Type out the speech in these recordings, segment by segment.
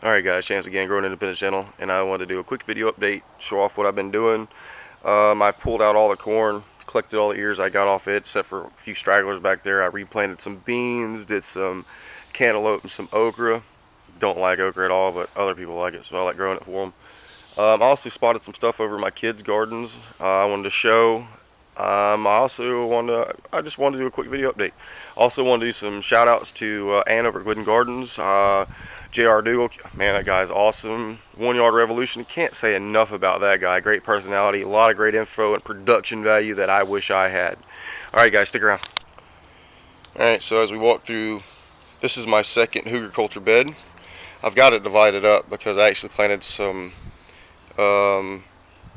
Alright guys, Chance again, Growing Independent channel, and I want to do a quick video update, show off what I've been doing. I pulled out all the corn, collected all the ears I got off it, except for a few stragglers back there. I replanted some beans, did some cantaloupe and some okra. Don't like okra at all, but other people like it, so I like growing it for them. I also spotted some stuff over in my kids' gardens. I wanted to show. I just wanted to do a quick video update. Also wanted to do some shout outs to Ann over at Gideon Gardens, JR Dugal, man, that guy's awesome. OneYardRevolution, can't say enough about that guy. Great personality, a lot of great info and production value that I wish I had. Alright guys, stick around. Alright, so as we walk through, this is my second Hubbard culture bed. I've got it divided up because I actually planted some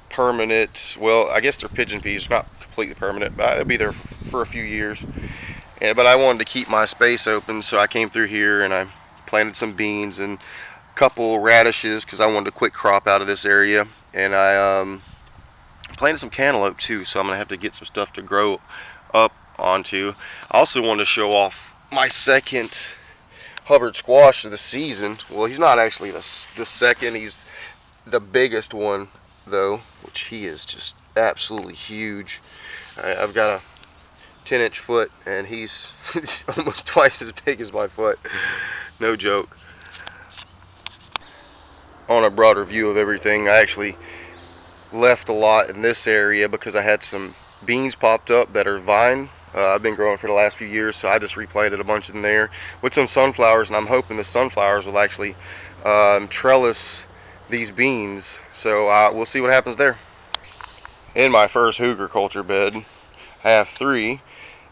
permanent, well, I guess they're pigeon peas, not completely permanent, but they'll be there for a few years. But I wanted to keep my space open, so I came through here and I planted some beans and a couple radishes because I wanted a quick crop out of this area, and I planted some cantaloupe too, so I'm gonna have to get some stuff to grow up onto. I also wanted to show off my second Hubbard squash of the season. Well, he's not actually the second, he's the biggest one though, which he is just absolutely huge. I've got a 10-inch foot and he's almost twice as big as my foot. No joke. On a broader view of everything, I actually left a lot in this area because I had some beans popped up that are vine. I've been growing for the last few years, so I just replanted a bunch in there with some sunflowers, and I'm hoping the sunflowers will actually trellis these beans. So we'll see what happens there. In my first Hubbard culture bed, I have 3.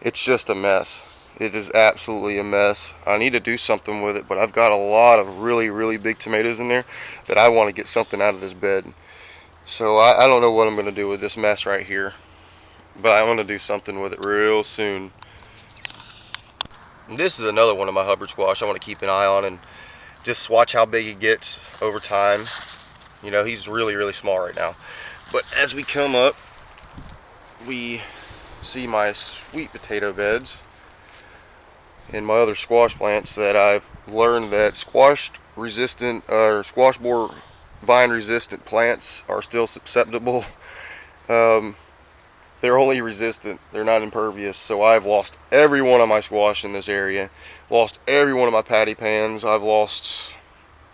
It's just a mess. It is absolutely a mess. I need to do something with it, but I've got a lot of really big tomatoes in there that I want to get something out of this bed. So I don't know what I'm going to do with this mess right here, but I want to do something with it real soon. And this is another one of my Hubbard squash I want to keep an eye on and just watch how big it gets over time. You know, he's really small right now. But as we come up, we see my sweet potato beds and my other squash plants that I've learned that squash borer vine resistant plants are still susceptible. They're only resistant, they're not impervious. So I've lost every one of my squash in this area, lost every one of my patty pans. I've lost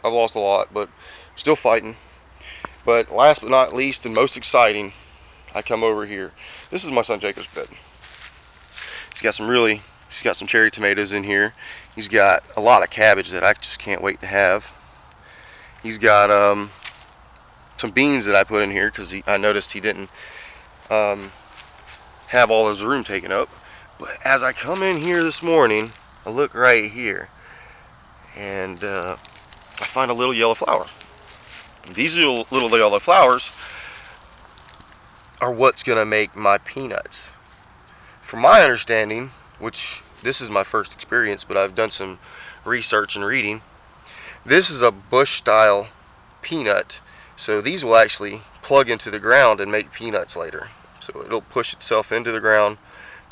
a lot, but still fighting. But last but not least and most exciting, I come over here. This is my son Jacob's bed. He's got some cherry tomatoes in here. He's got a lot of cabbage that I just can't wait to have. He's got some beans that I put in here because I noticed he didn't have all his room taken up. But as I come in here this morning, I look right here and I find a little yellow flower. These little yellow flowers are what's going to make my peanuts. From my understanding, which this is my first experience, but I've done some research and reading, this is a bush style peanut, so these will actually plug into the ground and make peanuts later. So it'll push itself into the ground,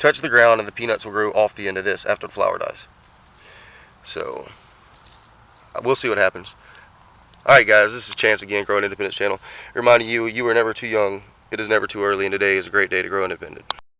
touch the ground, and the peanuts will grow off the end of this after the flower dies. So we'll see what happens. Alright guys, this is Chance again, Growing Independent channel, reminding you, you are never too young, it is never too early, and today is a great day to grow independent.